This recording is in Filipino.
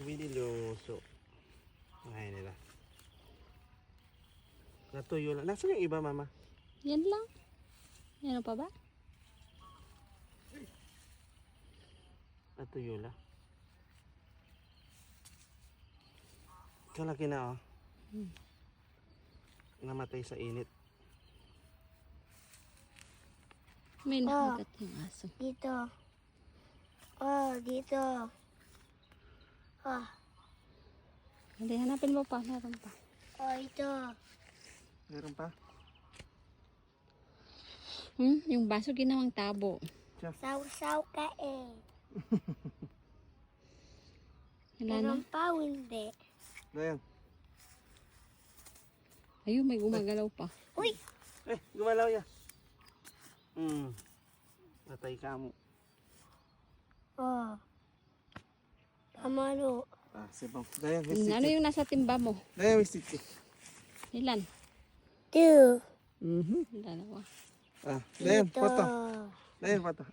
Biniluso. Ngayon nila. Natuyo lang. Nasaan yung iba, mama? Yan lang. Ano pa ba? Natuyo lang. Kalaki na, oh. Namatay sa init. May nakagat yung aso. Dito. Oh, dito. Oh, Hindi, hanapin mo pa. Meron pa. oh, ito. Meron pa? Yung baso ginawang tabo. Saw-saw ka eh. Wala na. Meron pa, hindi. Ayan. Ayun, may gumagalaw pa. Uy! Gumalaw ya. Natay ka mo. Oh. Amalo. Sibang. Dayan, Ano yung nasa timba mo? Dayan, may stick. Ilan? 2. Dalawa. Dayan, Dito. foto. Dayan, foto.